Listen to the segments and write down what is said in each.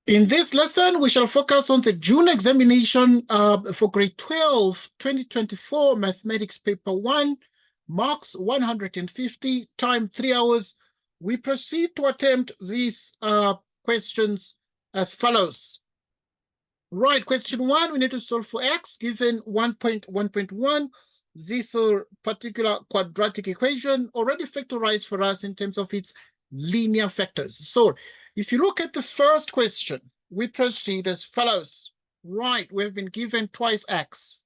In this lesson, we shall focus on the June examination for grade 12, 2024 mathematics paper 1, marks 150, time 3 hours. We proceed to attempt these questions as follows. Right, question 1, we need to solve for x given 1.1.1. This particular quadratic equation already factorized for us in terms of its linear factors. So if you look at the first question, we proceed as follows. Right, we've been given twice x.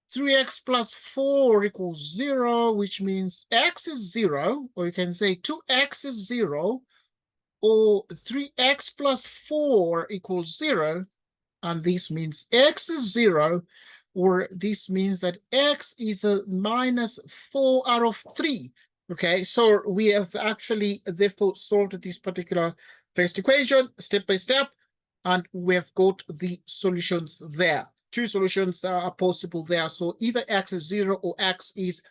3x plus 4 equals 0, which means x is 0, or you can say 2x is 0, or 3x plus 4 equals 0, and this means x is 0, or this means that x is a minus 4 out of 3. Okay, so we have actually therefore solved this particular first equation step by step, and we have got the solutions there. Two solutions are possible there. So either x is 0 or x is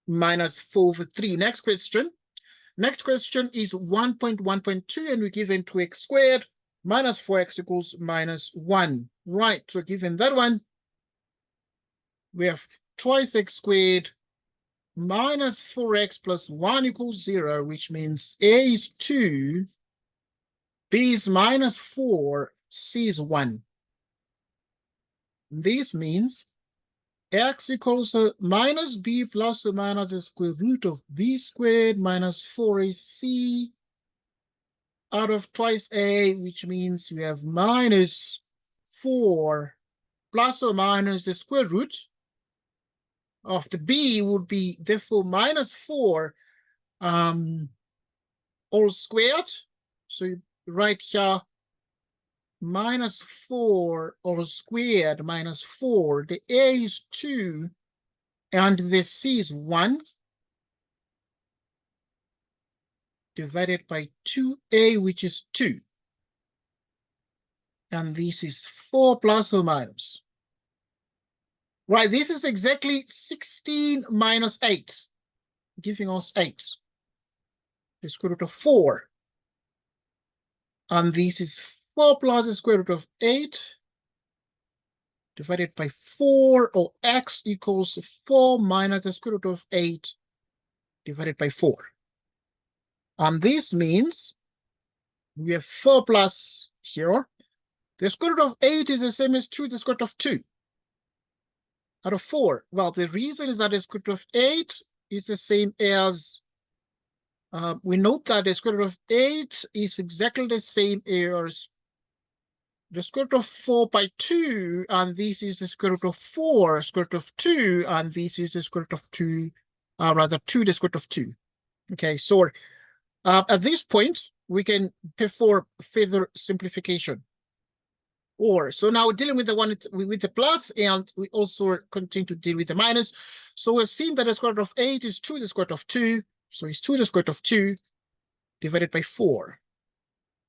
minus 4 over 3. Next question. Next question is 1.1.2, and we're given 2x squared minus 4x equals minus 1. Right, so given that one, we have twice x squared minus 4x plus 1 equals 0, which means a is 2, b is minus 4, c is 1. This means x equals minus b plus or minus the square root of b squared minus 4ac out of twice a, which means we have minus 4 plus or minus the square root of the b would be therefore minus 4 all squared. So you write here minus 4 all squared minus 4. The a is 2 and the c is 1 divided by 2a, which is 2. And this is 4 plus or minus. Right, this is exactly 16 minus 8, giving us 8. The square root of 4. And this is 4 plus the square root of 8 divided by 4, or x equals 4 minus the square root of 8 divided by 4. And this means we have 4 plus here. The square root of 8 is the same as 2, the square root of 2. Out of 4. Well, the reason is that the square root of 8 is the same as, we note that the square root of 8 is exactly the same as the square root of 4 by 2, and this is the square root of 4, square root of 2, and this is the square root of 2, rather 2, the square root of 2. Okay, so at this point, we can perform further simplification. Or, so now we're dealing with the one with the plus, and we also continue to deal with the minus. So we've seen that the square root of 8 is 2 the square root of 2. So it's 2 the square root of 2 divided by 4.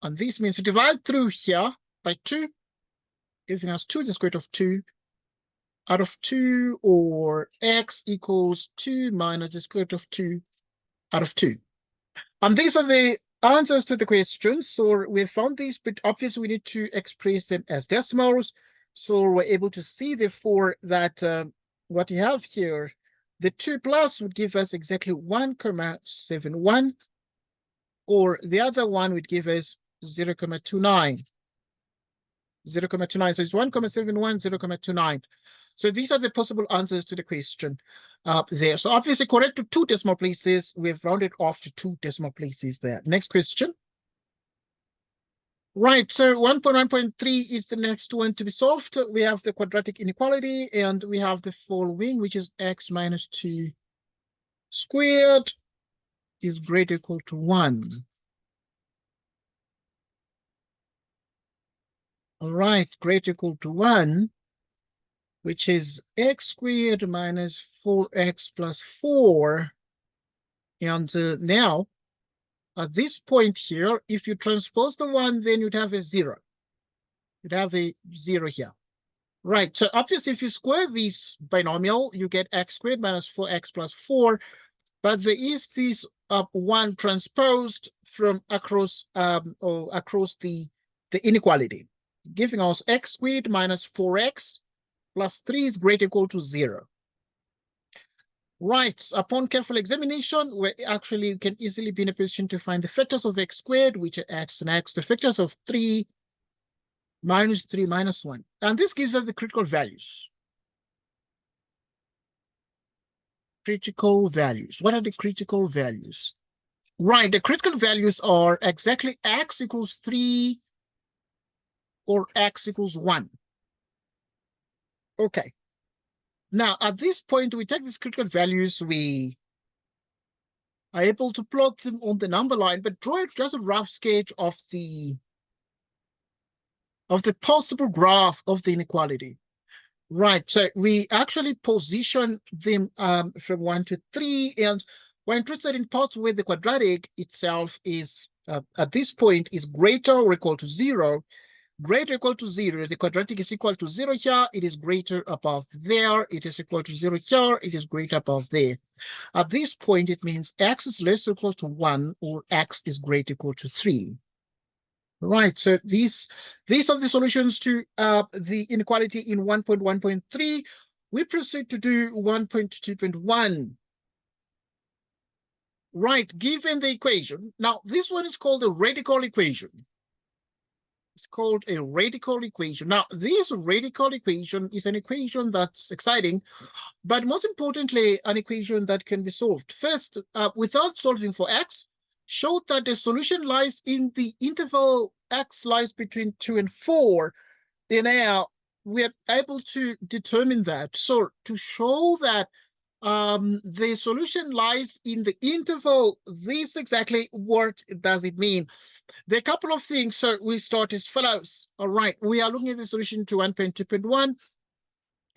And this means to divide through here by 2, giving us 2 the square root of 2 out of 2, or x equals 2 minus the square root of 2 out of 2. And these are the answers to the questions. So we found these, but obviously we need to express them as decimals. So we're able to see, therefore, that what you have here, the 2 plus would give us exactly 1,71, or the other one would give us 0,29. 0,29. So it's 1,71, 0,29. So these are the possible answers to the question there. So obviously correct to 2 decimal places. We've rounded off to 2 decimal places there. Next question. Right, so 1.1.3 is the next one to be solved. We have the quadratic inequality, and we have the following, which is x minus 2 squared is greater or equal to 1. All right, greater or equal to 1, which is x squared minus 4x plus 4. And now, at this point here, if you transpose the 1, then you'd have a 0. You'd have a 0 here. Right, so obviously if you square this binomial, you get x squared minus 4x plus 4. But there is this 1 transposed from across or across the inequality, giving us x squared minus 4x plus 3 is greater or equal to 0. Right, upon careful examination, we actually can easily be in a position to find the factors of x squared, which are x and x, the factors of 3 minus 3 minus 1. And this gives us the critical values. Critical values. What are the critical values? Right, the critical values are exactly x equals 3 or x equals 1. Okay. Now, at this point, we take these critical values, we are able to plot them on the number line, but draw just a rough sketch of the possible graph of the inequality. Right, so we actually position them from 1 to 3, and we're interested in parts where the quadratic itself is, at this point, is greater or equal to 0. Greater or equal to 0, the quadratic is equal to 0 here, it is greater above there, it is equal to 0 here, it is greater above there. At this point, it means x is less or equal to 1, or x is greater or equal to 3. Right, so these are the solutions to the inequality in 1.1.3. We proceed to do 1.2.1. Right, given the equation. Now, this one is called a radical equation. It's called a radical equation. Now, this radical equation is an equation that's exciting, but most importantly, an equation that can be solved. First, without solving for x, show that the solution lies in the interval x lies between 2 and 4. And now we're able to determine that. So to show that the solution lies in the interval, this exactly what does it mean? There are a couple of things. So we start as follows. All right, we are looking at the solution to 1.2.1.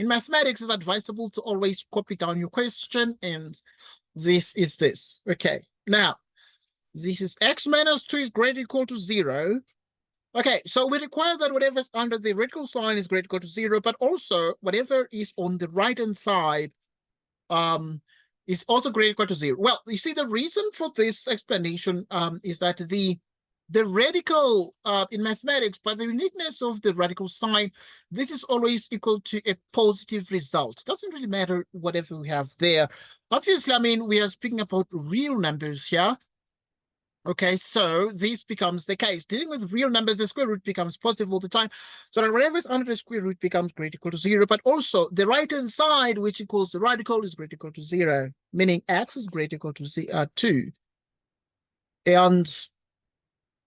In mathematics, it's advisable to always copy down your question, and this is this. Okay, now this is x minus 2 is greater or equal to 0. Okay, so we require that whatever is under the radical sign is greater or equal to 0, but also whatever is on the right-hand side is also greater or equal to 0. Well, you see, the reason for this explanation is that the radical in mathematics, by the uniqueness of the radical sign, this is always equal to a positive result. It doesn't really matter whatever we have there. Obviously, I mean, we are speaking about real numbers here. Okay, so this becomes the case. Dealing with real numbers, the square root becomes positive all the time. So that whatever is under the square root becomes greater or equal to 0. But also the right-hand side, which equals the radical, is greater or equal to 0, meaning x is greater or equal to 2. And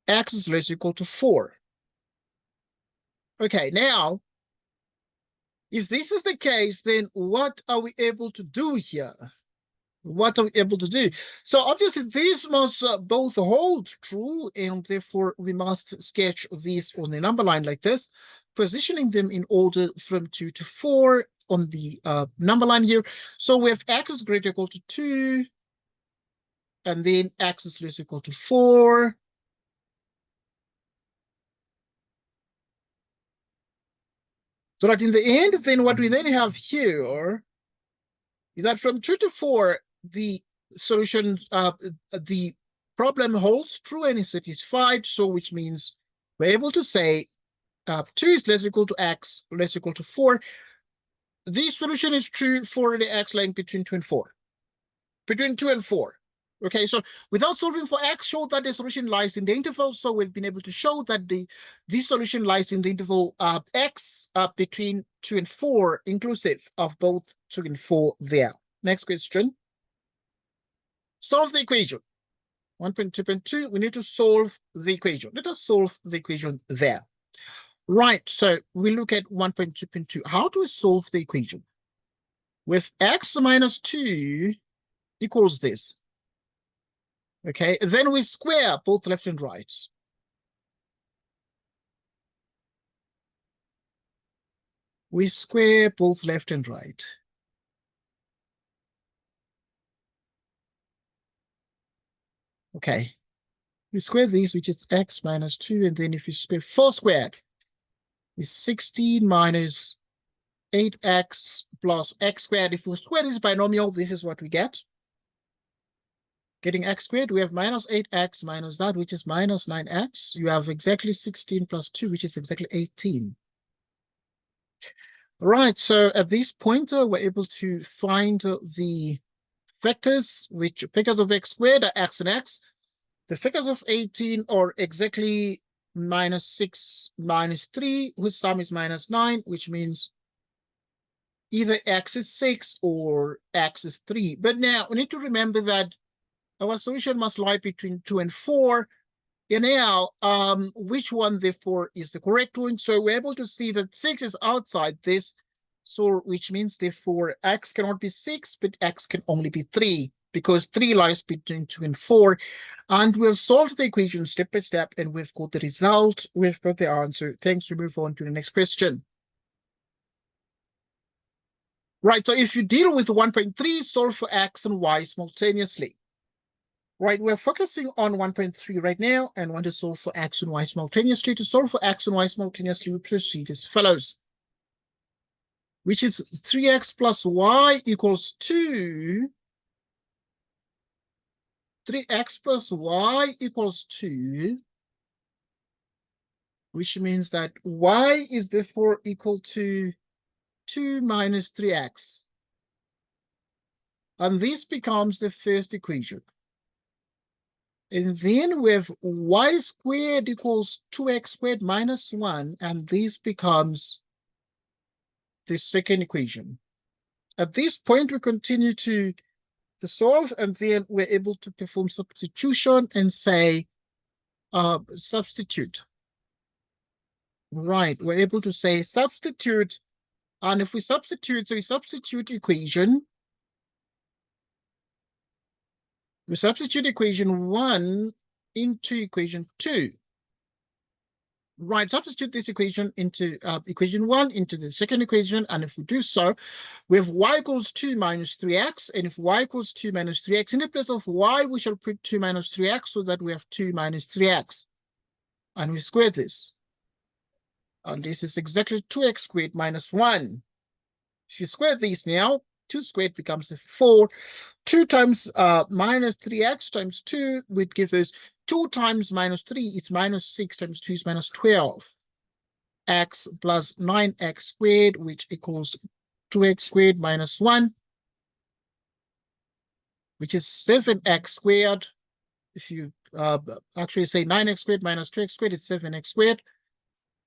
x is less or equal to 4. Okay, now, if this is the case, then what are we able to do here? What are we able to do? So obviously these must both hold true, and therefore we must sketch these on the number line like this, positioning them in order from 2 to 4 on the number line here. So we have x is greater or equal to 2, and then x is less or equal to 4. So that in the end, then what we then have here is that from 2 to 4, the solution, the problem holds true and is satisfied. So which means we're able to say 2 is less or equal to x, less or equal to 4. This solution is true for the x lying between 2 and 4. Between 2 and 4. Okay, so without solving for x, show that the solution lies in the interval. So we've been able to show that this solution lies in the interval x between 2 and 4, inclusive of both 2 and 4 there. Next question. Solve the equation. 1.2.2, we need to solve the equation. Let us solve the equation there. Right, so we look at 1.2.2. How do we solve the equation? With x minus 2 equals this. Okay, then we square both left and right. We square both left and right. Okay, we square these, which is x minus 2, and then if you square 4 squared, is 16 minus 8x plus x squared. If we square this binomial, this is what we get. getting x squared, we have minus 8x minus that, which is minus 9x. You have exactly 16 plus 2, which is exactly 18. Right, so at this point, we're able to find the factors of x squared are x and x. The factors of 18 are exactly minus 6 minus 3, whose sum is minus 9, which means either x is 6 or x is 3. But now we need to remember that our solution must lie between 2 and 4. And now, which one, therefore, is the correct one? So we're able to see that 6 is outside this, so which means, therefore, x cannot be 6, but x can only be 3, because 3 lies between 2 and 4. And we've solved the equation step by step, and we've got the result. We've got the answer. Thanks. We move on to the next question. Right, so if you deal with 1.3, solve for x and y simultaneously. Right, we're focusing on 1.3 right now and want to solve for x and y simultaneously. To solve for x and y simultaneously, we proceed as follows, which is 3x plus y equals 2. 3x plus y equals 2, which means that y is therefore equal to 2 minus 3x. And this becomes the first equation. And then we have y squared equals 2x squared minus 1, and this becomes the second equation. At this point, we continue to solve, and then we're able to perform substitution and say substitute. Right, we're able to say substitute, and if we substitute, so we substitute equation. We substitute equation 1 into equation 2. Right, substitute this equation into equation 1 into the second equation, and if we do so, we have y equals 2 minus 3x, and if y equals 2 minus 3x, in the place of y, we shall put 2 minus 3x, so that we have 2 minus 3x, and we square this. And this is exactly 2x squared minus 1. If you square these now, 2 squared becomes a 4. 2 times minus 3x times 2 would give us 2 times minus 3 is minus 6 times 2 is minus 12. X plus 9x squared, which equals 2x squared minus 1, which is 7x squared. If you actually say 9x squared minus 2x squared, it's 7x squared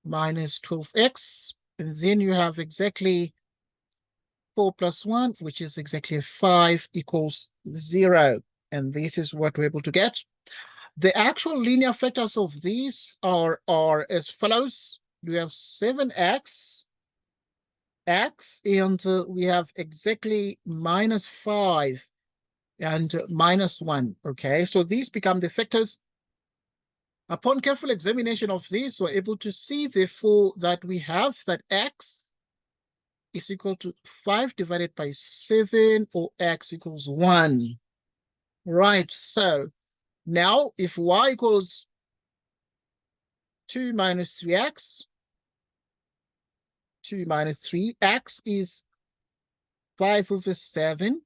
minus 12x. And then you have exactly 4 plus 1, which is exactly 5, equals 0. And this is what we're able to get. The actual linear factors of these are as follows. We have 7x, x, and we have exactly minus 5 and minus 1. Okay, so these become the factors. Upon careful examination of these, we're able to see, therefore, that we have that x is equal to 5 divided by 7, or x equals 1. Right, so now if y equals 2 minus 3x, 2 minus 3, x is 5 over 7.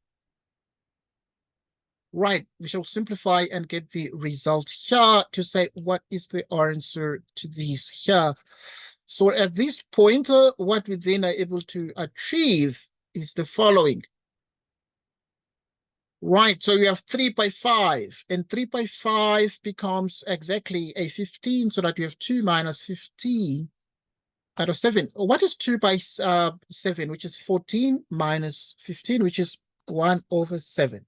Right, we shall simplify and get the result here to say what is the answer to these here. So at this point, what we then are able to achieve is the following. Right, so you have 3 by 5, and 3 by 5 becomes exactly a 15, so that you have 2 minus 15 out of 7. What is 2 by 7, which is 14, minus 15, which is 1 over 7.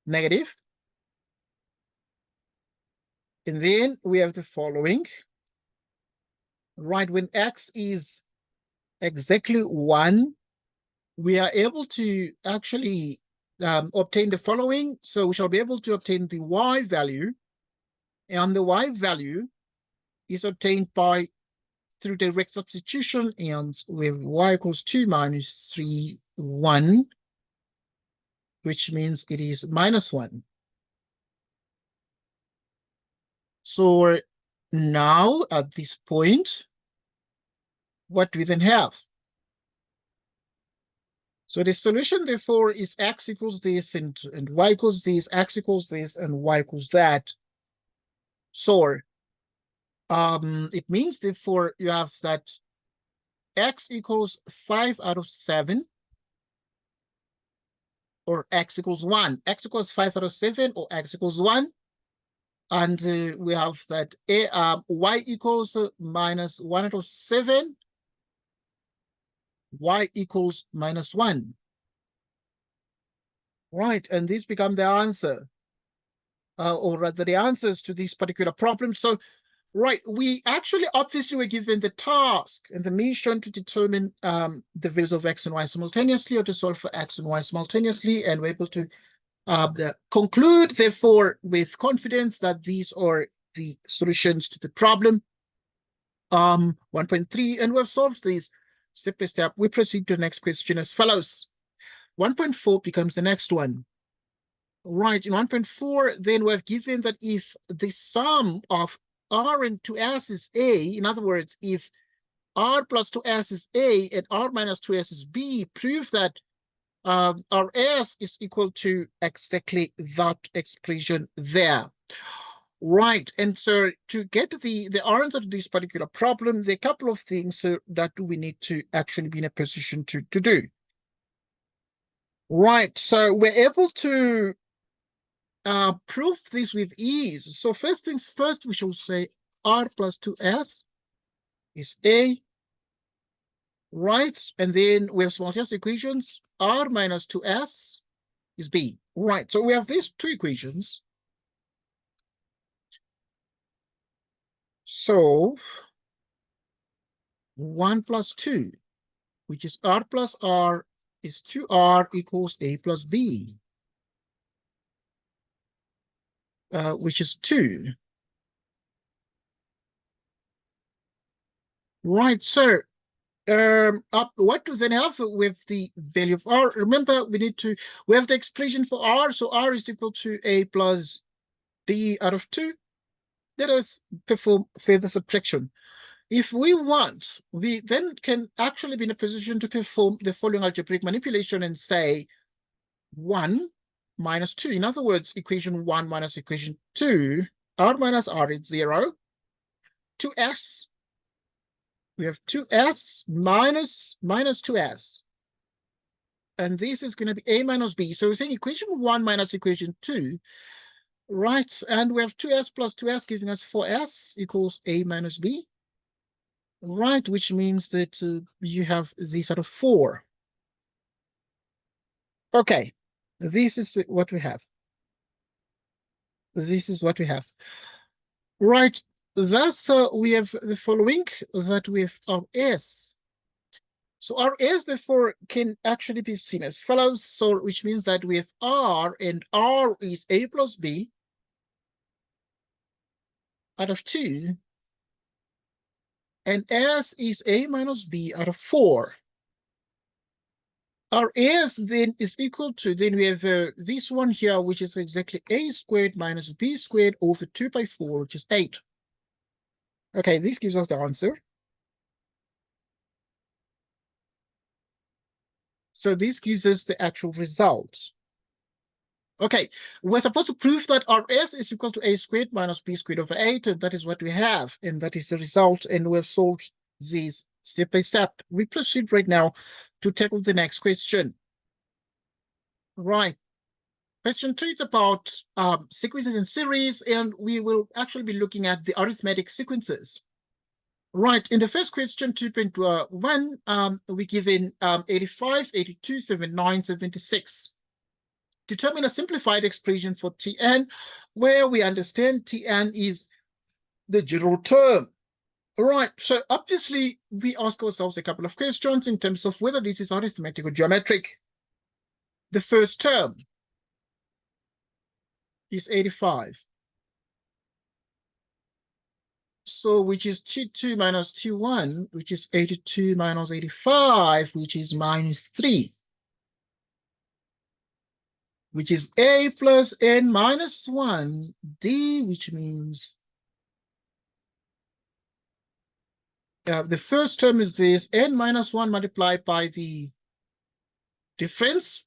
Negative. And then we have the following. Right, when x is exactly 1, we are able to actually obtain the following. So we shall be able to obtain the y value, and the y value is obtained through direct substitution, and we have y equals 2 minus 3, 1, which means it is minus 1. So now at this point, what we then have? So the solution, therefore, is x equals this and y equals this, x equals this, and y equals that. So it means, therefore, you have that x equals 5 out of 7, or x equals 1. X equals 5 out of 7, or x equals 1. And we have that y equals minus 1 out of 7, y equals minus 1. Right, and these become the answer, or rather the answers to this particular problem. So, right, we actually obviously were given the task and the mission to determine the values of x and y simultaneously, or to solve for x and y simultaneously, and we're able to conclude, therefore, with confidence that these are the solutions to the problem 1.3, and we've solved these step by step. We proceed to the next question as follows. 1.4 becomes the next one. Right, in 1.4, then we've given that if the sum of r and 2s is a, in other words, if r plus 2s is a and r minus 2s is b, prove that rs is equal to exactly that expression there. Right, and so to get the answer to this particular problem, there are a couple of things that we need to actually be in a position to do. Right, so we're able to prove this with ease. So first things first, we shall say r plus 2s is a, right? And then we have simultaneous equations, r minus 2s is b. Right, so we have these two equations. So 1 plus 2, which is r plus r, is 2r equals a plus b, which is 2. Right, so what do we then have with the value of r? Remember, we have the expression for r, so r is equal to a plus b out of 2. Let us perform further subtraction. If we want, we then can actually be in a position to perform the following algebraic manipulation and say 1 minus 2. In other words, equation 1 minus equation 2, r minus r is 0. 2s, we have 2s minus 2s. And this is going to be a minus b. So we're saying equation 1 minus equation 2, right? And we have 2s plus 2s giving us 4s equals a minus b, right? Which means that you have this out of 4. Okay, this is what we have. This is what we have. Right, thus we have the following, that we have our s. So our s, therefore, can actually be seen as follows. So which means that we have r, and r is a plus b out of 2, and s is a minus b out of 4. Our s then is equal to, then we have this one here, which is exactly a squared minus b squared over 2 by 4, which is 8. Okay, this gives us the answer. So this gives us the actual result. Okay, we're supposed to prove that rs is equal to a squared minus b squared over 8, and that is what we have, and that is the result, and we've solved these step by step. We proceed right now to tackle the next question. Right. Question 2 is about sequences in series, and we will actually be looking at the arithmetic sequences. Right, in the first question, 2.1, we given 85, 82, 79, 76. Determine a simplified expression for Tn, where we understand Tn is the general term. All right, so obviously we ask ourselves a couple of questions in terms of whether this is arithmetic or geometric. The first term is 85. So which is T2 minus T1, which is 82 minus 85, which is minus 3, which is a plus n minus 1 d, which means the first term is this, n minus 1 multiplied by the difference,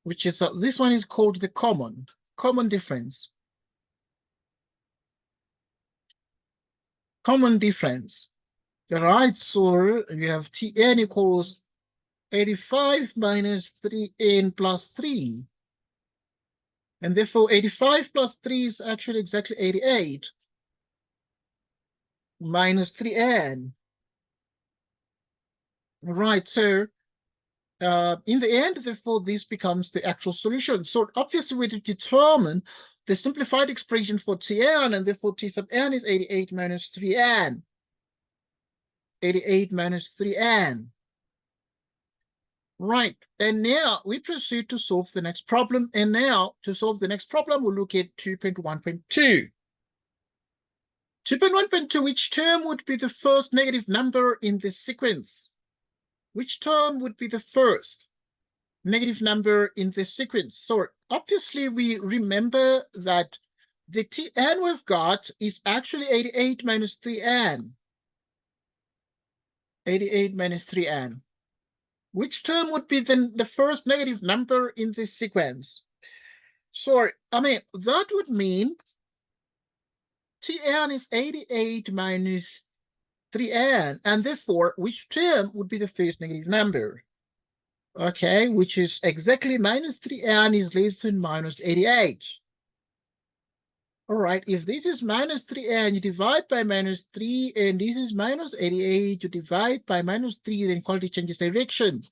which is, this one is called the common difference. Common difference. All right, so you have Tn equals 85 minus 3n plus 3. And therefore 85 plus 3 is actually exactly 88 minus 3n. Right, so in the end, therefore, this becomes the actual solution. So obviously we determine the simplified expression for Tn, and therefore T sub n is 88 minus 3n. 88 minus 3n. Right, and now we proceed to solve the next problem. And now to solve the next problem, we'll look at 2.1.2. 2.1.2, which term would be the first negative number in this sequence? Which term would be the first negative number in this sequence? So obviously we remember that the Tn we've got is actually 88 minus 3n. 88 minus 3n. Which term would be then the first negative number in this sequence? So, that would mean Tn is 88 minus 3n, and therefore, which term would be the first negative number? Okay, which is exactly minus 3n is less than minus 88. All right, if this is minus 3n, you divide by minus 3, and this is minus 88, you divide by minus 3, then equality changes direction.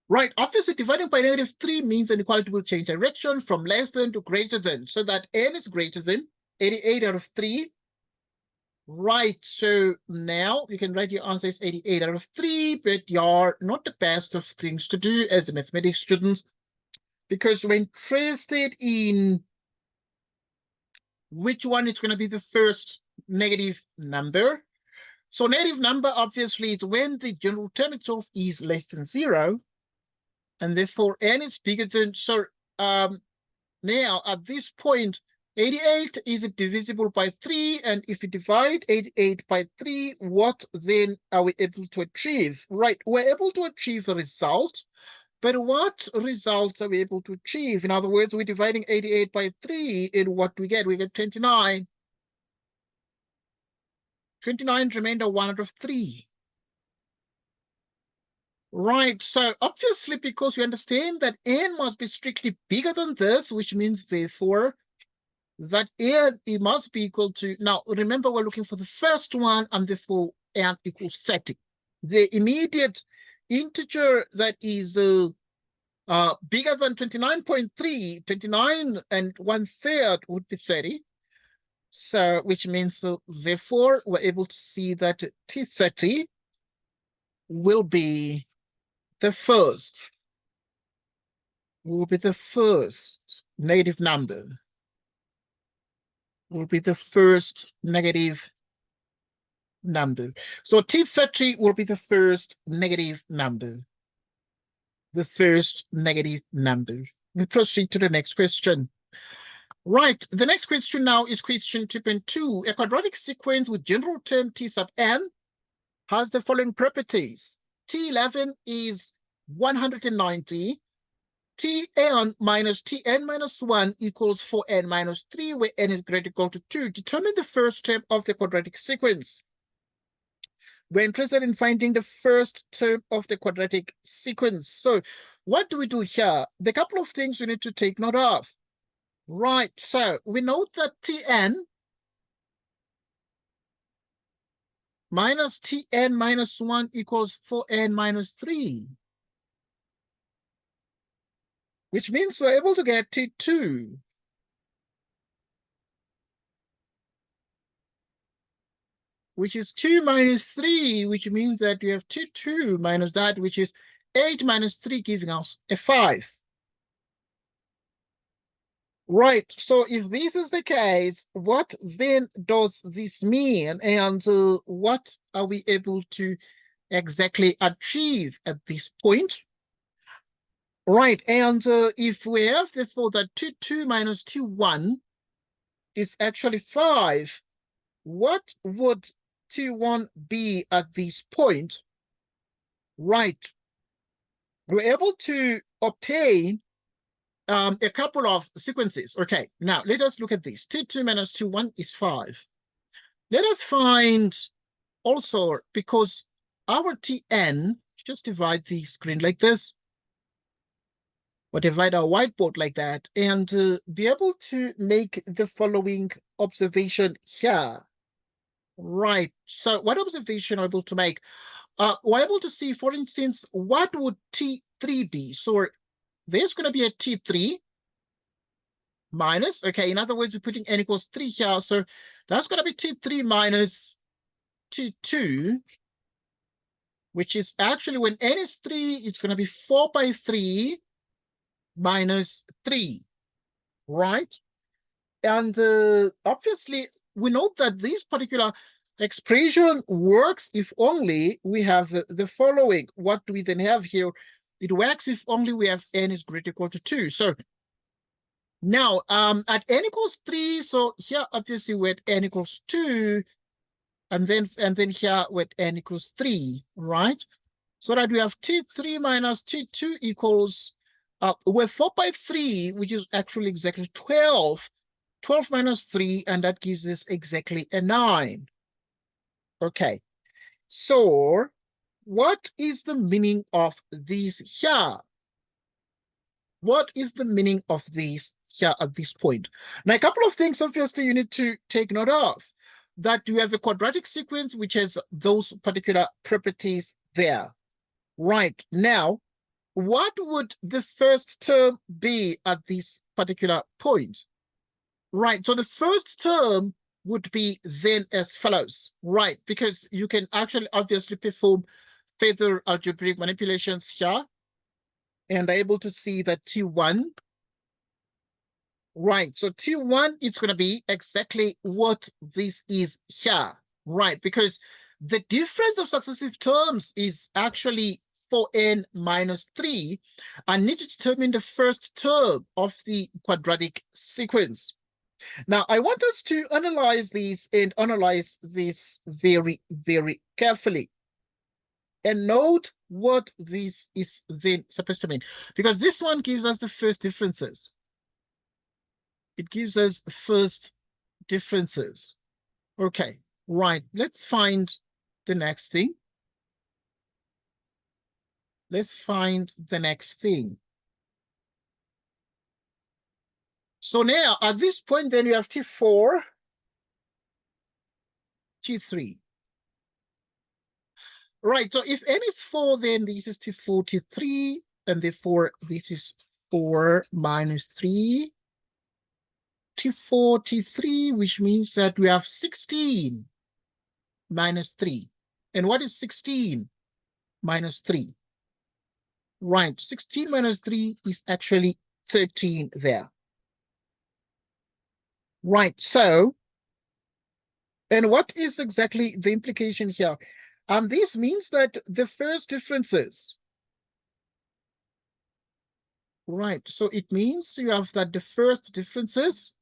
Right, obviously dividing by negative 3 means an equality will change direction from less than to greater than, so that n is greater than 88 out of 3. Right, so now you can write your answer as 88 out of 3, but you're not the best of things to do as a mathematics student, because we're interested in which one is going to be the first negative number. So negative number obviously is when the general term itself is less than 0, and therefore n is bigger than, so now at this point 88 is divisible by 3, and if you divide 88 by 3, what then are we able to achieve? Right, we're able to achieve a result, but what results are we able to achieve? In other words, we're dividing 88 by 3, and what do we get? We get 29. 29 remainder 1 out of 3. Right, so obviously because we understand that n must be strictly bigger than this, which means therefore that n it must be equal to, now remember we're looking for the first one, and therefore n equals 30. The immediate integer that is bigger than 29.3, 29 and 1/3 would be 30. So which means therefore we're able to see that T30 will be the first negative number, will be the first negative number. So T30 will be the first negative number. The first negative number. We proceed to the next question. Right, the next question now is question 2.2. A quadratic sequence with general term T sub n has the following properties. T11 is 190. Tn minus Tn minus 1 equals 4n minus 3, where n is greater or equal to 2. Determine the first term of the quadratic sequence. We're interested in finding the first term of the quadratic sequence. So what do we do here? There are a couple of things we need to take note of. Right, so we note that Tn minus Tn minus 1 equals 4n minus 3. Which means we're able to get T2. Which is 2 minus 3, which means that we have T2 minus that, which is 8 minus 3, giving us a 5. Right, so if this is the case, what then does this mean? And what are we able to exactly achieve at this point? Right, and if we have therefore that T2 minus T1 is actually 5, what would T1 be at this point? Right, we're able to obtain a couple of sequences. Okay, now let us look at this. T2 minus T1 is 5. Let us find also, because our Tn, just divide the screen like this, or divide our whiteboard like that, and be able to make the following observation here. Right, so what observation are we able to make? We're able to see, for instance, what would T3 be? So there's going to be a T3 minus, okay, in other words, we're putting n equals 3 here, so that's going to be T3 minus T2, which is actually, when n is 3, it's going to be 4 by 3 minus 3, right? And obviously, we know that this particular expression works if only we have the following. What do we then have here? It works if only we have n is greater or equal to 2. So now at n equals 3, so here obviously we're at n equals 2, and then here we're at n equals 3, right? So that we have T3 minus T2 equals, we're 4 by 3, which is actually exactly 12. 12 minus 3, and that gives us exactly a 9. Okay, so what is the meaning of this here? What is the meaning of this here at this point? Now, a couple of things, obviously, you need to take note of. That you have a quadratic sequence which has those particular properties there. Right, now, what would the first term be at this particular point? Right, so the first term would be then as follows, right? Because you can actually obviously perform further algebraic manipulations here and are able to see that T1, right? So T1 is going to be exactly what this is here, right? Because the difference of successive terms is actually 4n minus 3. I need to determine the first term of the quadratic sequence. Now, I want us to analyze these and analyze this very, very carefully. And note what this is then supposed to mean. Because this one gives us the first differences. It gives us first differences. Okay, right. Let's find the next thing. Let's find the next thing. So now, at this point, then you have T4, T3. Right, so if n is 4, then this is T4, T3, and therefore this is 4 minus 3, T4, T3, which means that we have 16 minus 3. And what is 16 minus 3? Right, 16 minus 3 is actually 13 there. Right, so, and what is exactly the implication here? And this means that the first differences, right, so it means you have that the first differences,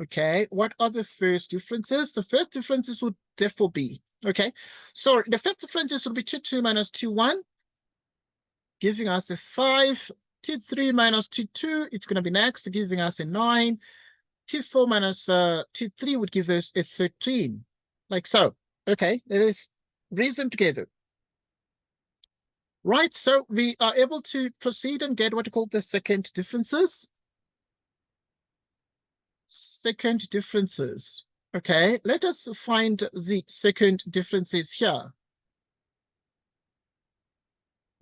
okay, what are the first differences? The first differences would therefore be, okay, so the first differences would be T2 minus T1, giving us a 5, T3 minus T2, it's going to be next, giving us a 9, T4 minus T3 would give us a 13, like so. Okay, let us reason together. Right, so we are able to proceed and get what we call the second differences. Second differences. Okay, let us find the second differences here.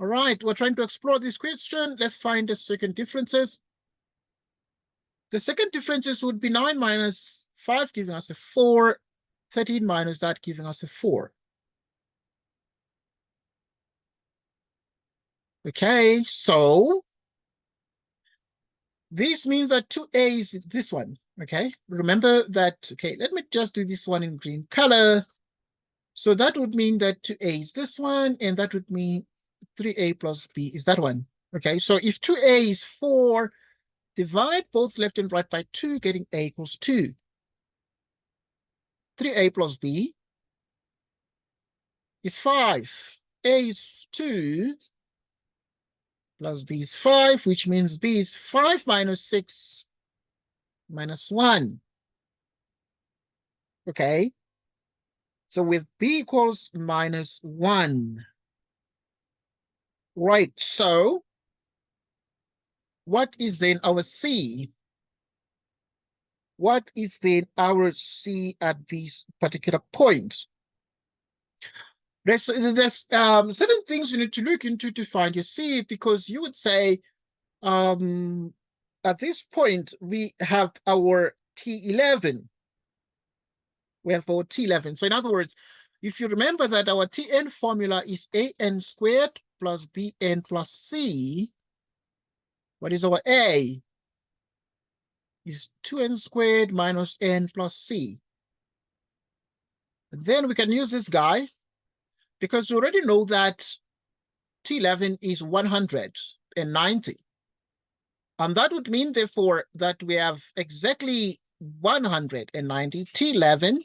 All right, we're trying to explore this question. Let's find the second differences. The second differences would be 9 minus 5, giving us a 4, 13 minus that, giving us a 4. Okay, so this means that 2a is this one. Okay, remember that. Okay, let me just do this one in green color. So that would mean that 2a is this one, and that would mean 3a plus b is that one. Okay, so if 2a is 4, divide both left and right by 2, getting a equals 2. 3a plus b is 5. A is 2 plus B is 5, which means B is 5 minus 6 minus 1. Okay. So with B equals minus 1. Right. So what is then our C? What is then our C at this particular point? There's certain things you need to look into to find your C, because you would say at this point we have our T11. We have our T11. So in other words, if you remember that our Tn formula is an squared plus bn plus c, what is our A? Is 2n squared minus n plus c. And then we can use this guy, because we already know that T11 is 190. And that would mean, therefore, that we have exactly 190. T11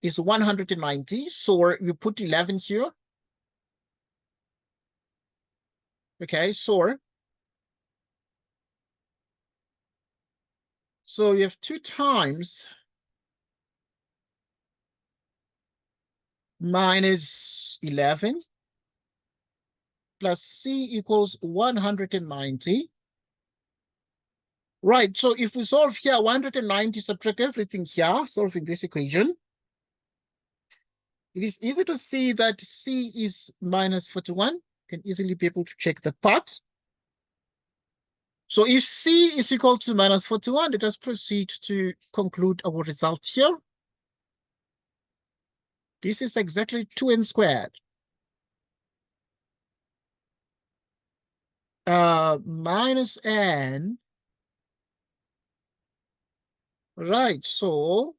is 190. So you put 11 here. Okay, so you have 2 times minus 11 plus c equals 190. Right, so if we solve here 190, subtract everything here, solving this equation, it is easy to see that c is minus 41. You can easily be able to check that part. So if c is equal to minus 41, let us proceed to conclude our result here. This is exactly 2n squared. Minus n. Right, so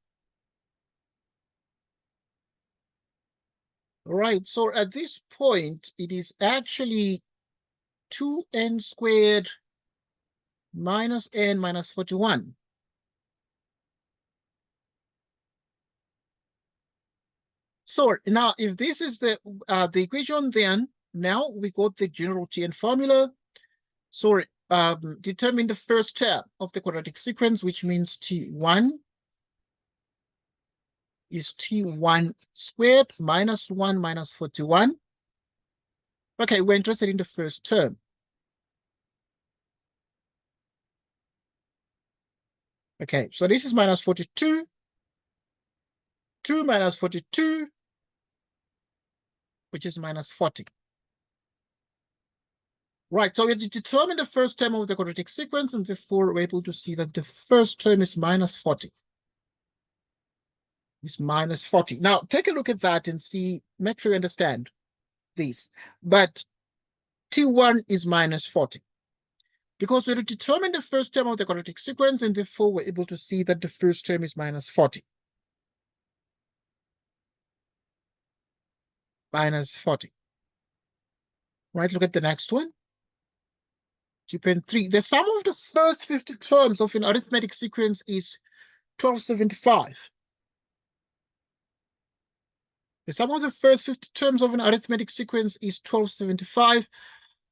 at this point, it is actually 2n squared minus n minus 41. So now if this is the equation, then now we got the general Tn formula. So determine the first term of the quadratic sequence, which means T1 is T1 squared minus 1 minus 41. Okay, we're interested in the first term. Okay, so this is minus 42. 2 minus 42, which is minus 40. Right, so we determine the first term of the quadratic sequence, and therefore we're able to see that the first term is minus 40. It's minus 40. Now, take a look at that and see, make sure you understand this. But T1 is minus 40. Because we determine the first term of the quadratic sequence, and therefore we're able to see that the first term is minus 40. Minus 40. Right, look at the next one. 2.3. The sum of the first 50 terms of an arithmetic sequence is 1275. The sum of the first 50 terms of an arithmetic sequence is 1275.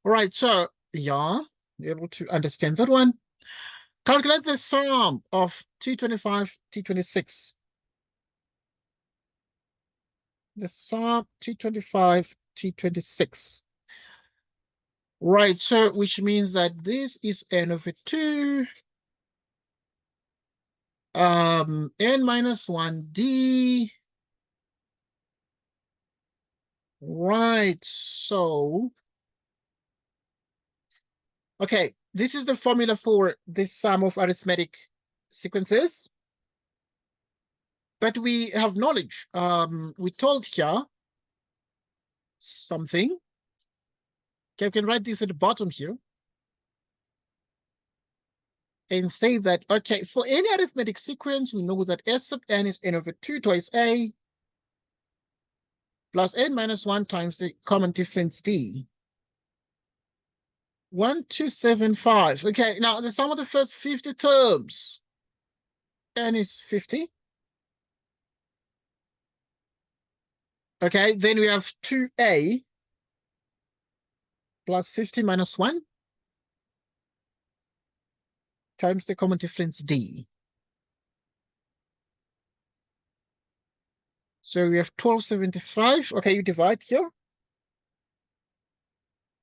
All right, so yeah, you're able to understand that one. Calculate the sum of T25, T26. The sum T25, T26. Right, so which means that this is n over 2, n minus 1d. Right, so, okay, this is the formula for this sum of arithmetic sequences. But we have knowledge. We told here something. Okay, we can write this at the bottom here and say that, okay, for any arithmetic sequence, we know that S sub n is n over 2 twice a plus n minus 1 times the common difference d. 1275. Okay, now the sum of the first 50 terms, n is 50. Okay, then we have 2a plus 50 minus 1 times the common difference d. So we have 1275. Okay, you divide here.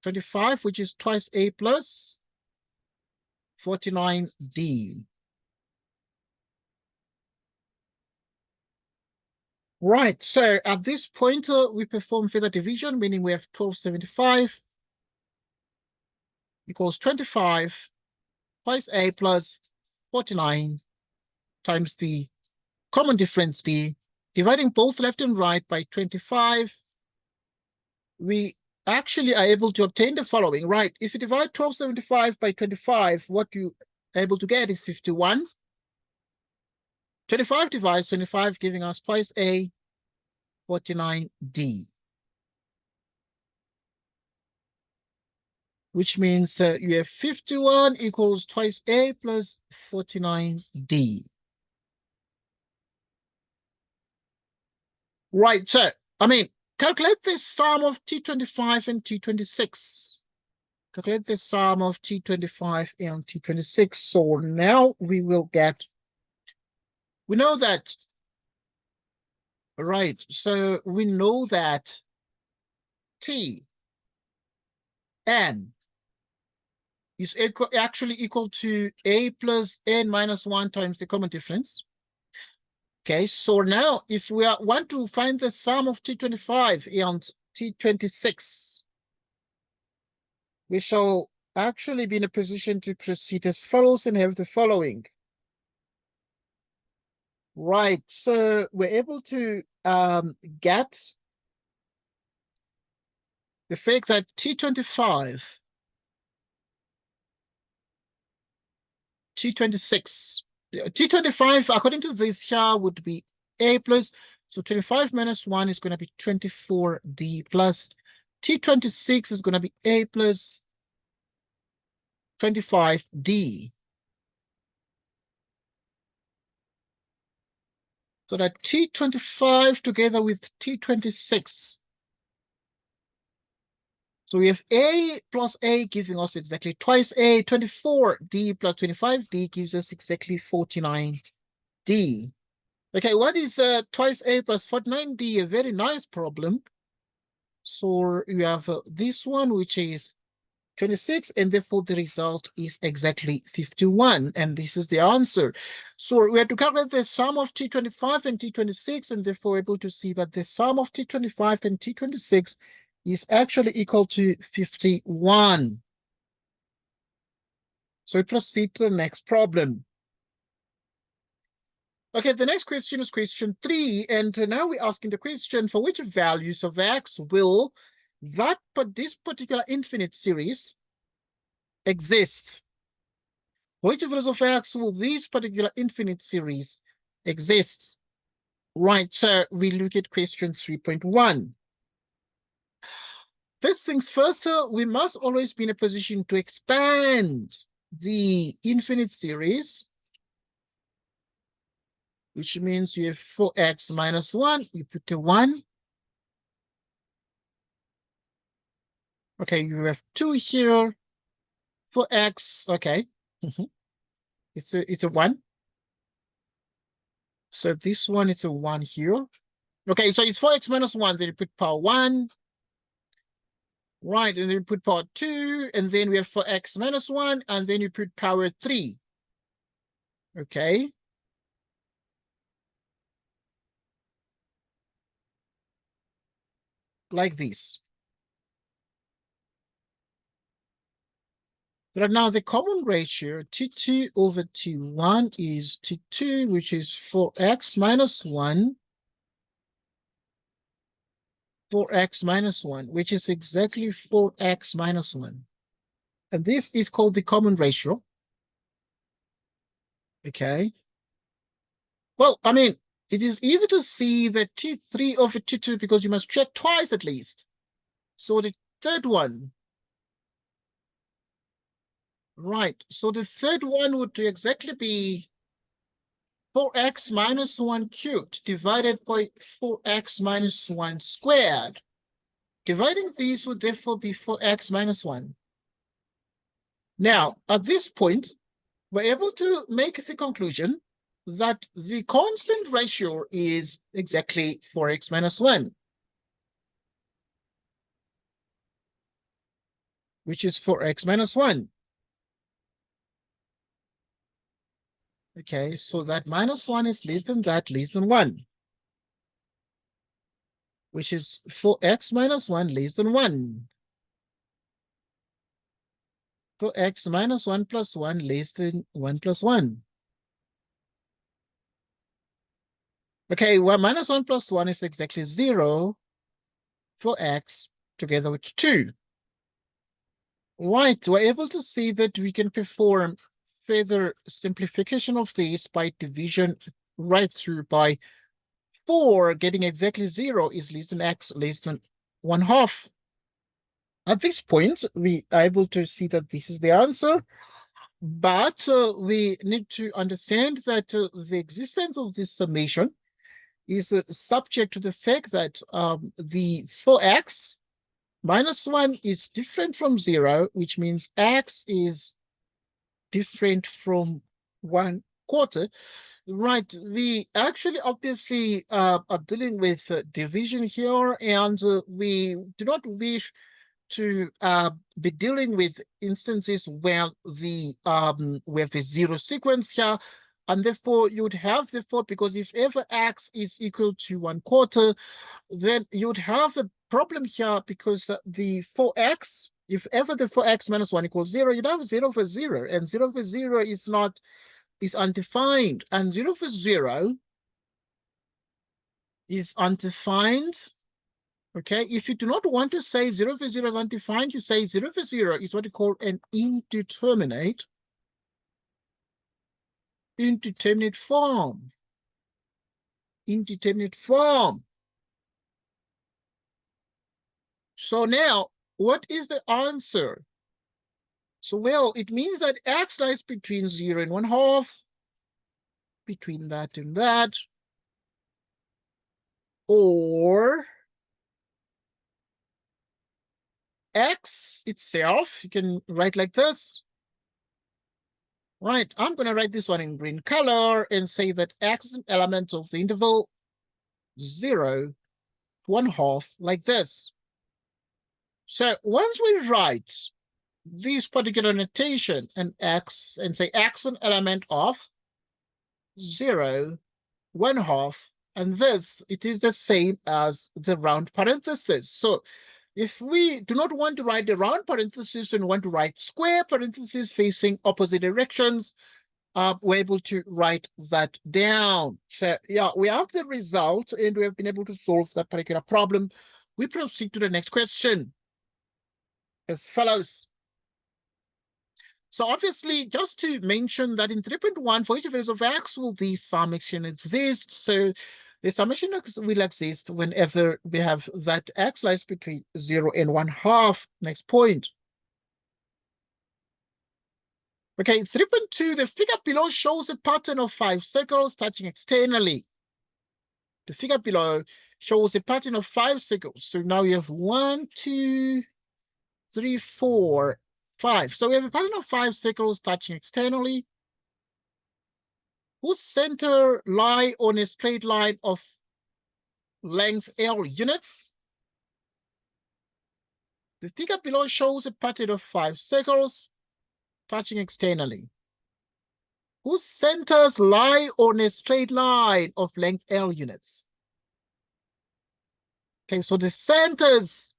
25, which is twice a plus 49d. Right, so at this point, we perform further division, meaning we have 1275 equals 25 twice a plus 49 times the common difference d. Dividing both left and right by 25, we actually are able to obtain the following, right? If you divide 1275 by 25, what you are able to get is 51. 25 divides 25, giving us twice a 49d. Which means you have 51 equals twice a plus 49d. Right, so, calculate the sum of T25 and T26. Calculate the sum of T25 and T26. So now we will get, we know that, right, so we know that T n is actually equal to a plus n minus 1 times the common difference. Okay, so now if we want to find the sum of T25 and T26, we shall actually be in a position to proceed as follows and have the following. Right, so we're able to get the fact that T25, T26, T25, according to this here, would be A plus, so 25 minus 1 is going to be 24D plus. T26 is going to be A plus 25D. So that T25 together with T26. So we have A plus A giving us exactly twice A, 24D plus 25D gives us exactly 49D. Okay, what is twice A plus 49D? A very nice problem. So you have this one, which is 26, and therefore the result is exactly 51, and this is the answer. So we have to calculate the sum of T25 and T26, and therefore able to see that the sum of T25 and T26 is actually equal to 51. So we proceed to the next problem. Okay, the next question is question 3, and now we're asking the question, for which values of x will this particular infinite series exist? For which values of x will this particular infinite series exist? Right, so we look at question 3.1. First things first, we must always be in a position to expand the infinite series, which means you have 4x minus 1, you put a 1. Okay, you have 2 here, 4x, okay. It's a 1. So this one, it's a 1 here. Okay, so it's 4x minus 1, then you put power 1. Right, and then you put power 2, and then we have 4x minus 1, and then you put power 3. Okay. Like this. Right now, the common ratio T2 over T1 is T2, which is 4x minus 1, 4x minus 1, which is exactly 4x minus 1. And this is called the common ratio. Okay. Well, it is easy to see that T3 over T2 because you must check twice at least. So the third one, right. So the third one would exactly be 4x minus 1 cubed divided by 4x minus 1 squared. Dividing these would therefore be 4x minus 1. Now, at this point, we're able to make the conclusion that the constant ratio is exactly 4x minus 1, which is 4x minus 1. Okay, so that minus 1 is less than that, less than 1, which is 4x minus 1 less than 1. 4x minus 1 plus 1 less than 1 plus 1. Okay, well, minus 1 plus 1 is exactly 0 for x together with 2. Right, we're able to see that we can perform further simplification of this by division right through by 4, getting exactly 0 is less than x less than 1/2. At this point, we are able to see that this is the answer, but we need to understand that the existence of this summation is subject to the fact that the 4x minus 1 is different from 0, which means x is different from 1/4. Right, we actually obviously are dealing with division here, and we do not wish to be dealing with instances where the we have a 0 sequence here, and therefore you would have therefore, because if ever x is equal to 1/4, then you would have a problem here, because the 4x, if ever the 4x minus 1 equals 0, you'd have 0 over 0, and 0 over 0 is undefined, and 0 over 0 is undefined. Okay, if you do not want to say 0 over 0 is undefined, you say 0 over 0 is what you call an indeterminate form. Indeterminate form. So now, what is the answer? So, well, it means that x lies between 0 and 1/2, between that and that, or x itself, you can write like this. Right, I'm going to write this one in green color and say that x is an element of the interval 0 to 1/2, like this. So once we write this particular notation and x, and say x an element of 0, 1/2, and this, it is the same as the round parenthesis. So if we do not want to write the round parenthesis and want to write square parentheses facing opposite directions, we're able to write that down. So yeah, we have the result, and we have been able to solve that particular problem. We proceed to the next question as follows. So obviously, just to mention that in 3.1, for each values of x, will the summation exist? So the summation will exist whenever we have that x lies between 0 and 1/2. Next point. Okay, 3.2, the figure below shows a pattern of 5 circles touching externally. The figure below shows a pattern of 5 circles. So now you have 1, 2, 3, 4, 5. So we have a pattern of 5 circles touching externally, whose center lie on a straight line of length L units. The figure below shows a pattern of 5 circles touching externally, whose centers lie on a straight line of length L units. Okay, so the centers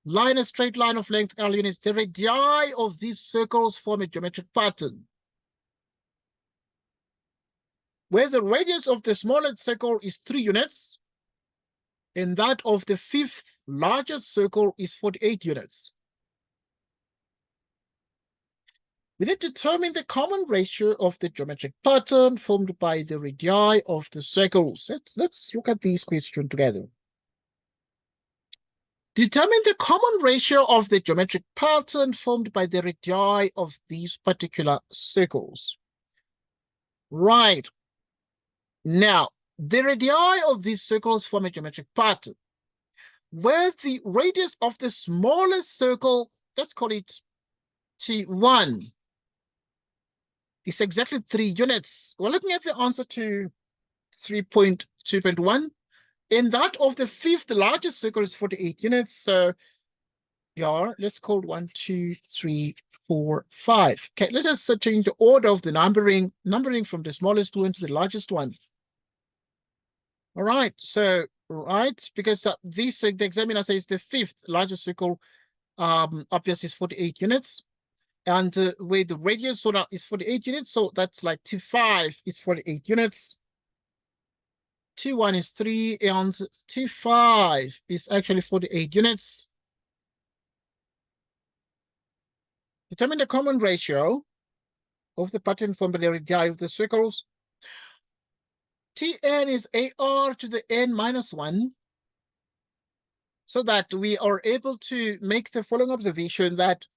lie in a straight line of length L units. The radii of these circles form a geometric pattern, where the radius of the smallest circle is 3 units, and that of the 5th largest circle is 48 units. We need to determine the common ratio of the geometric pattern formed by the radii of the circles. Let's look at these questions together. Determine the common ratio of the geometric pattern formed by the radii of these particular circles. Right. Now, the radii of these circles form a geometric pattern where the radius of the smallest circle, let's call it T1, is exactly 3 units. We're looking at the answer to 3.2.1. And that of the fifth largest circle is 48 units. So, yeah, let's call 1, 2, 3, 4, 5. Okay, let us change the order of the numbering from the smallest one to the largest one. All right, so, right, because this, the examiner says the fifth largest circle, obviously is 48 units. And where the radius so now is 48 units, so that's like T5 is 48 units. T1 is 3, and T5 is actually 48 units. Determine the common ratio of the pattern formed by the radii of the circles. Tn is AR to the n minus 1, so that we are able to make the following observation that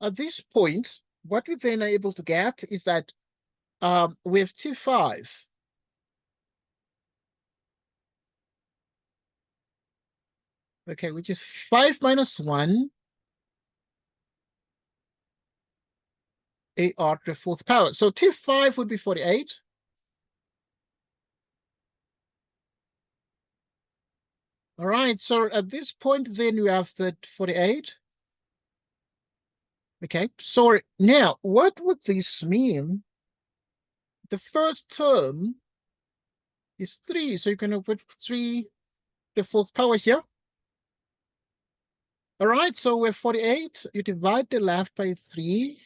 at this point, what we then are able to get is that with T5, okay, which is 5 minus 1 AR to the fourth power. So T5 would be 48. All right, so at this point, then you have that 48. Okay, so now what would this mean? The first term is 3, so you can put 3 the fourth power here. All right, so with 48, you divide the left by 3.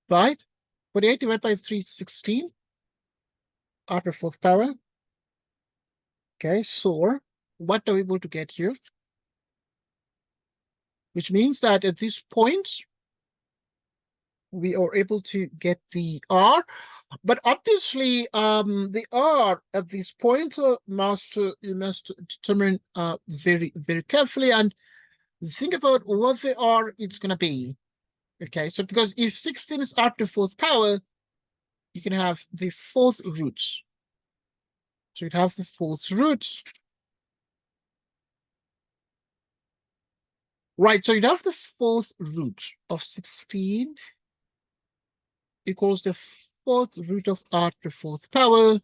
Right? 48 divided by 3 is 16. After fourth power. Okay, so what are we able to get here? Which means that at this point, we are able to get the R. But obviously, the R at this point you must determine very, very carefully and think about what the R is going to be. Okay, so because if 16 is R to the fourth power, you can have the fourth root. So you'd have the fourth root. Right, so you'd have the fourth root of 16 equals the fourth root of R to the fourth power.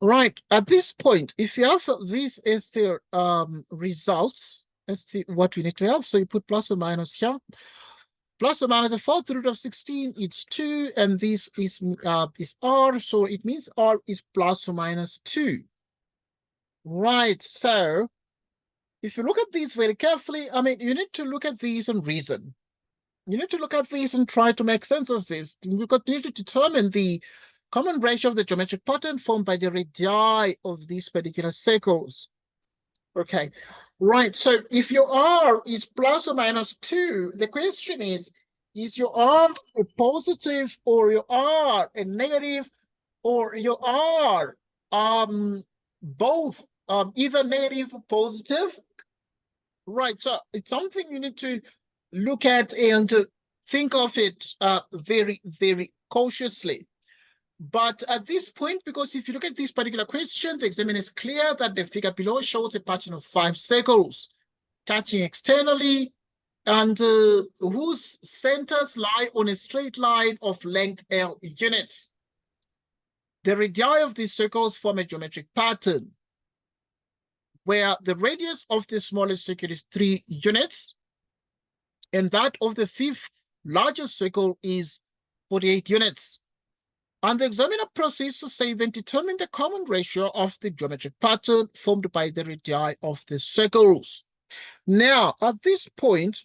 Right, at this point, if you have this as the results, as the what we need to have, so you put plus or minus here. Plus or minus the fourth root of 16, it's 2, and this is R, so it means R is plus or minus 2. Right, so if you look at these very carefully, I mean, you need to look at these and reason. You need to look at these and try to make sense of this, because you need to determine the common ratio of the geometric pattern formed by the radii of these particular circles. Okay, right. So if your R is plus or minus 2, the question is your R a positive or your R a negative or your R both either negative or positive? Right. So it's something you need to look at and think of it very, very cautiously. But at this point, because if you look at this particular question, the examiner is clear that the figure below shows a pattern of 5 circles touching externally and whose centers lie on a straight line of length L units. The radii of these circles form a geometric pattern where the radius of the smallest circle is 3 units and that of the fifth largest circle is 48 units. And the examiner proceeds to say, then determine the common ratio of the geometric pattern formed by the radii of the circles. Now, at this point,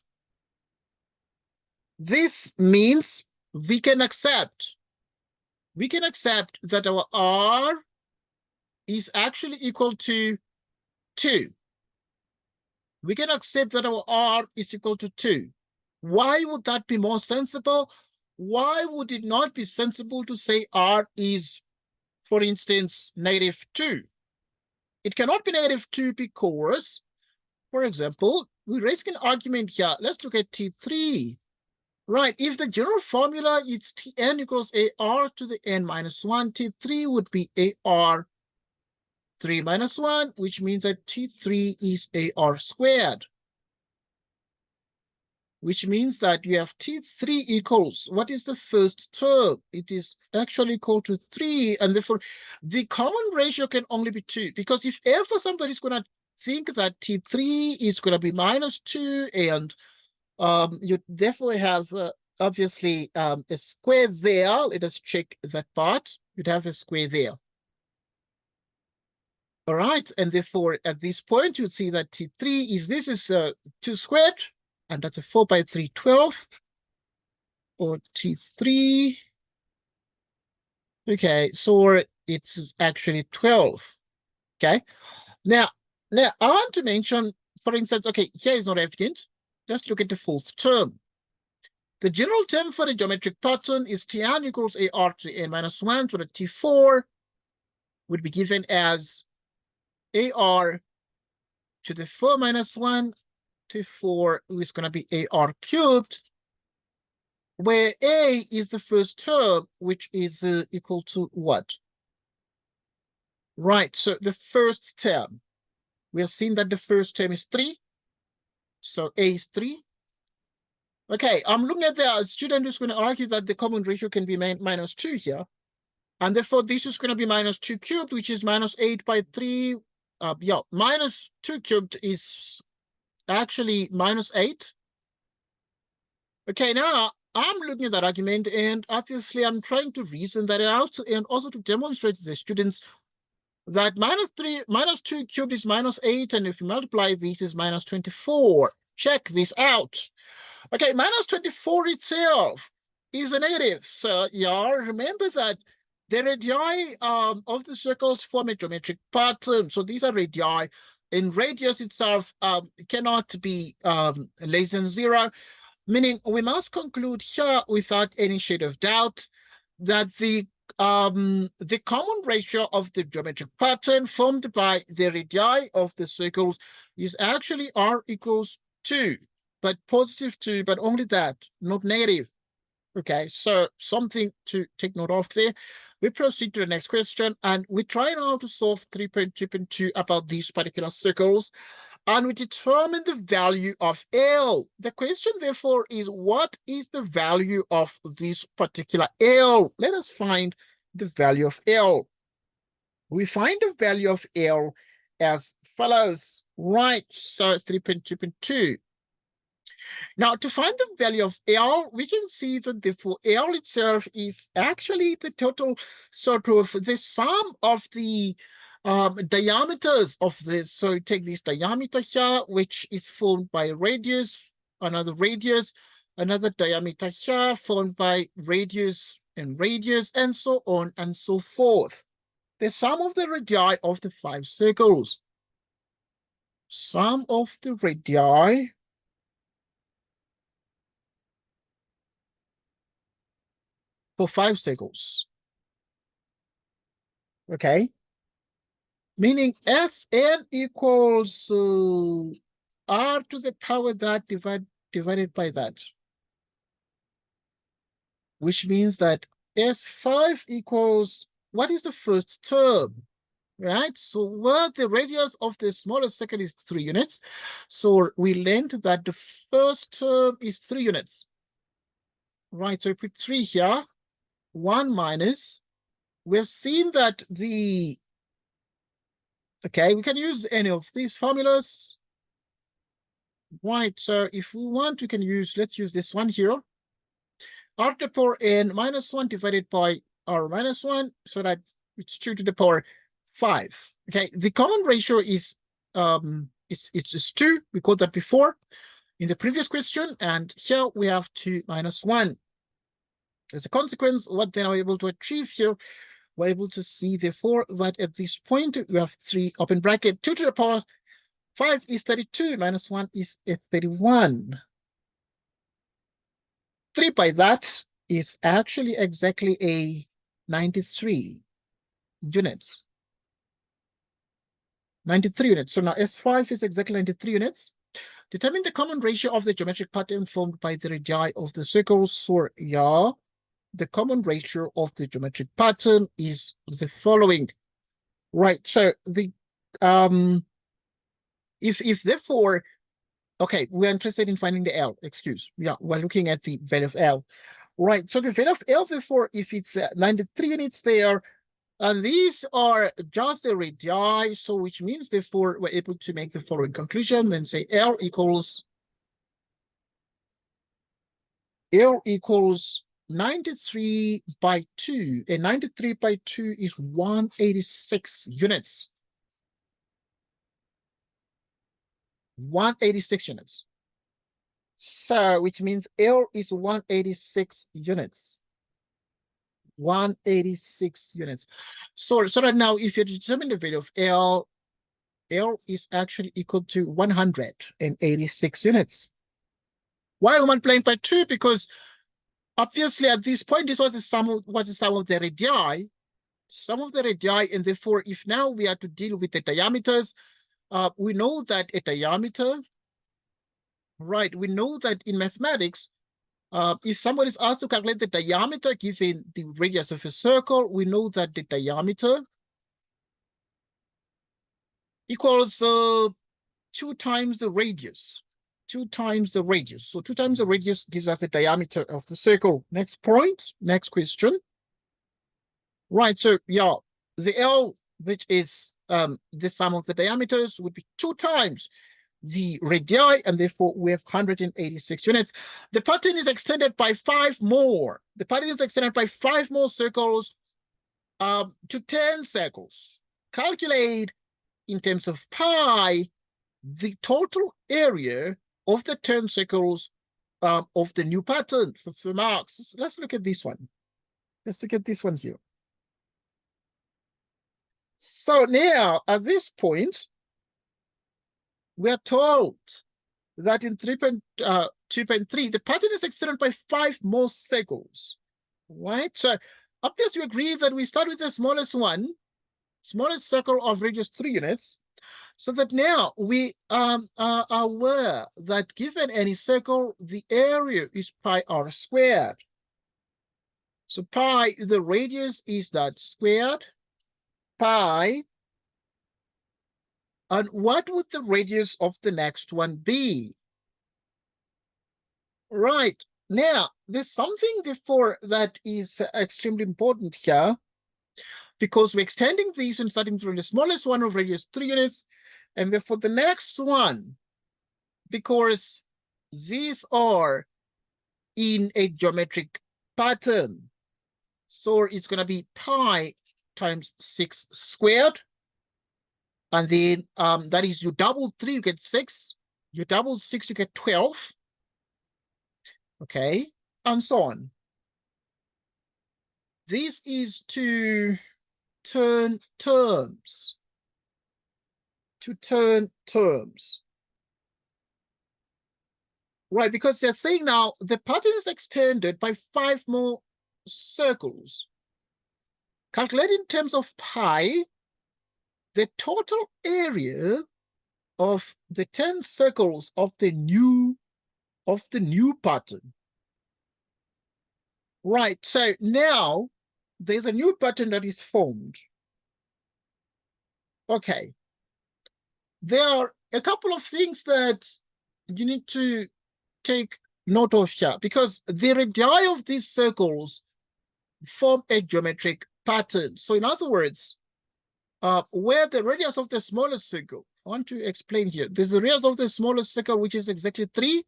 this means we can accept that our R is actually equal to 2. We can accept that our R is equal to 2. Why would that be more sensible? Why would it not be sensible to say R is, for instance, -2? It cannot be -2 because, for example, we're raising an argument here. Let's look at T3. Right, if the general formula is Tn equals AR to the n minus 1, T3 would be AR 3 minus 1, which means that T3 is AR squared. Which means that you have T3 equals, what is the first term? It is actually equal to 3, and therefore the common ratio can only be 2, because if ever somebody's going to think that T3 is going to be minus 2, and you therefore have obviously a square there. Let us check that part. You'd have a square there. All right, and therefore at this point you'd see that T3 is, this is 2 squared, and that's a 4 by 3, 12, or T3. Okay, so it's actually 12. Okay, now I want to mention, for instance, okay, here is not evident. Let's look at the fourth term. The general term for the geometric pattern is Tn equals AR to n minus 1, so the T4 would be given as AR to the 4 minus 1, T4 is going to be AR cubed, where A is the first term, which is equal to what? Right, so the first term, we have seen that the first term is 3, so A is 3. Okay, I'm looking at the student who's going to argue that the common ratio can be minus 2 here. And therefore, this is going to be minus 2 cubed, which is minus 8 by 3. Yeah, minus 2 cubed is actually minus 8. Okay, now I'm looking at that argument, and obviously I'm trying to reason that out and also to demonstrate to the students that minus 2 cubed is minus 8, and if you multiply this is minus 24. Check this out. Okay, minus 24 itself is a negative. So yeah, remember that the radii of the circles form a geometric pattern. So these are radii, and radius itself cannot be less than 0, meaning we must conclude here without any shade of doubt that the common ratio of the geometric pattern formed by the radii of the circles is actually R equals 2, but positive 2, but only that, not negative. Okay, so something to take note of there. We proceed to the next question, and we try now to solve 3.2.2 about these particular circles, and we determine the value of L. The question, therefore, is what is the value of this particular L? Let us find the value of L. We find the value of L as follows. Right, so 3.2.2. Now, to find the value of L, we can see that therefore L itself is actually the total sort of the sum of the diameters of this. So take this diameter here, which is formed by radius, another diameter here formed by radius, and so on and so forth. The sum of the radii of the 5 circles. Sum of the radii for 5 circles. Okay, meaning Sn equals R to the power that divided by that, which means that S5 equals, what is the first term, right? So where the radius of the smallest circle is 3 units, so we learned that the first term is 3 units, right? So we put 3 here, 1 minus, we've seen that okay, we can use any of these formulas. Right, so if we want, we can use, let's use this one here. R to the power n minus 1 divided by R minus 1, so that it's 2 to the power 5. Okay, the common ratio is it's 2. We got that before in the previous question, and here we have 2 minus 1. As a consequence, what then are we able to achieve here? We're able to see, therefore, that at this point we have 3 open bracket, 2 to the power 5 is 32, minus 1 is 31. 3 by that is actually exactly a 93 units. 93 units. So now S5 is exactly 93 units. Determine the common ratio of the geometric pattern formed by the radii of the circles. So, yeah, the common ratio of the geometric pattern is the following. Right, so the if therefore, okay, we're interested in finding the L, excuse. Yeah, we're looking at the value of L. Right, so the value of L, therefore, if it's 93 units there, and these are just the radii, so which means, therefore, we're able to make the following conclusion, then say L equals 93 by 2, and 93 by 2 is 186 units. 186 units. So, which means L is 186 units. 186 units. So right now, if you determine the value of L is actually equal to 186 units. Why am I multiplying by 2? Because obviously at this point, this was the sum of the radii. Sum of the radii, and therefore, if now we are to deal with the diameters, we know that a diameter, right, we know that in mathematics, if somebody is asked to calculate the diameter given the radius of a circle, we know that the diameter equals 2 times the radius. 2 times the radius. So 2 times the radius gives us the diameter of the circle. Next point, next question. Right, so yeah, the L, which is the sum of the diameters, would be 2 times the radii, and therefore we have 186 units. The pattern is extended by 5 more. The pattern is extended by 5 more circles to 10 circles. Calculate in terms of pi the total area of the 10 circles of the new pattern for marks. Let's look at this one. Let's look at this one here. So now, at this point, we are told that in 3.2.3, the pattern is extended by 5 more circles, right? So obviously, you agree that we start with the smallest one, smallest circle of radius 3 units, so that now we are aware that given any circle, the area is pi r squared. So pi, the radius is that squared, pi. And what would the radius of the next one be? Right. Now, there's something therefore that is extremely important here, because we're extending these and starting from the smallest one of radius 3 units, and therefore the next one, because these are in a geometric pattern, so it's going to be pi times 6 squared, and then that is, you double 3, you get 6, you double 6, you get 12, okay, and so on. This is to turn terms. To turn terms. Right, because they're saying now the pattern is extended by 5 more circles. Calculate in terms of pi the total area of the 10 circles of the new pattern. Right, so now there's a new pattern that is formed. Okay. There are a couple of things that you need to take note of here, because the radii of these circles form a geometric pattern. So in other words, where the radius of the smallest circle, I want to explain here, there's the radius of the smallest circle, which is exactly 3.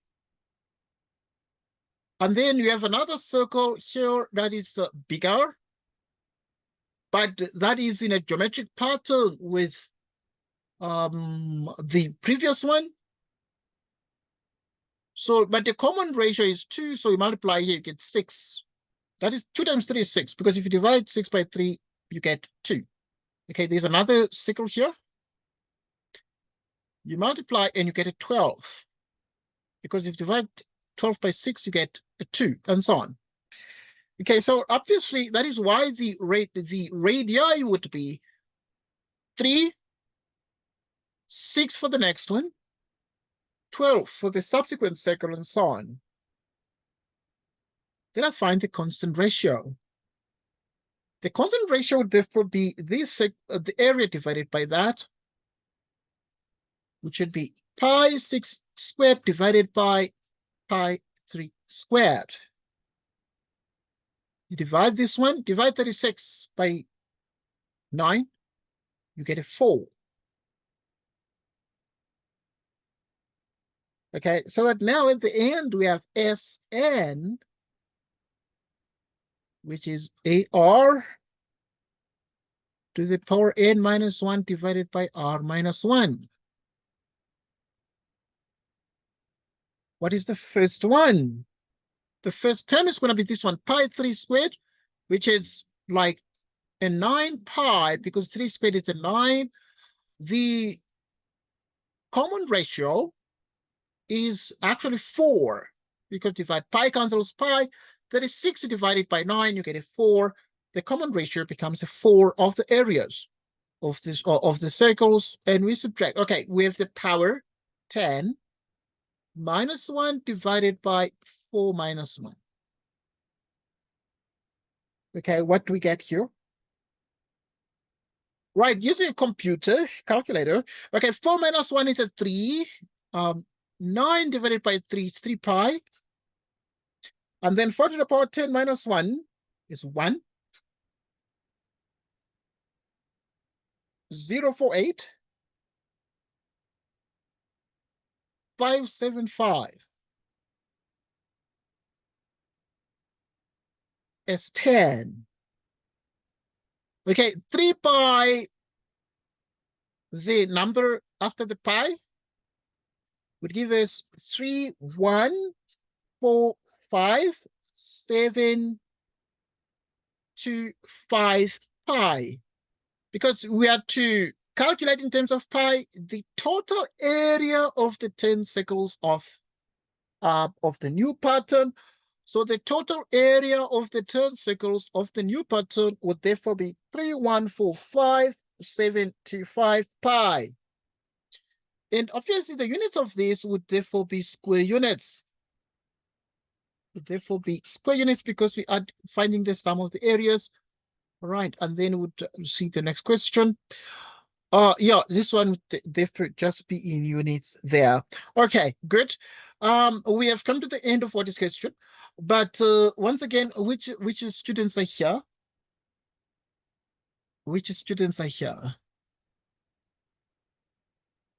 And then you have another circle here that is bigger, but that is in a geometric pattern with the previous one. So, but the common ratio is 2, so you multiply here, you get 6. That is 2 times 3 is 6, because if you divide 6 by 3, you get 2. Okay, there's another circle here. You multiply and you get a 12, because if you divide 12 by 6, you get a 2, and so on. Okay, so obviously that is why the radii would be 3, 6 for the next one, 12 for the subsequent circle, and so on. Let us find the constant ratio. The constant ratio would therefore be this, the area divided by that, which should be pi 6 squared divided by pi 3 squared. You divide this one, divide 36 by 9, you get a 4. Okay, so that now at the end we have Sn, which is AR to the power n minus 1 divided by r minus 1. What is the first one? The first term is going to be this one, pi 3 squared, which is like a 9 pi, because 3 squared is a 9. The common ratio is actually 4, because divide pi cancels pi. 36 divided by 9, you get a 4. The common ratio becomes a 4 of the areas of this of the circles, and we subtract. Okay, we have the power 10 minus 1 divided by 4 minus 1. Okay, what do we get here? Right, using a computer calculator. Okay, 4 minus 1 is a 3. 9 divided by 3 is 3 pi. And then 4 to the power 10 minus 1 is 1. 048. 575 is 10. Okay, 3 pi, the number after the pi, would give us 3, 1, 4, 5, 7, 2, 5 pi. Because we have to calculate in terms of pi the total area of the 10 circles of the new pattern. So the total area of the 10 circles of the new pattern would therefore be 3,145,725 pi. And obviously the units of this would therefore be square units. Would therefore be square units because we are finding the sum of the areas. All right, and then we'll see the next question. Yeah, this one would therefore just be in units there. Okay, good. We have come to the end of what is question, but once again, which students are here? Which students are here?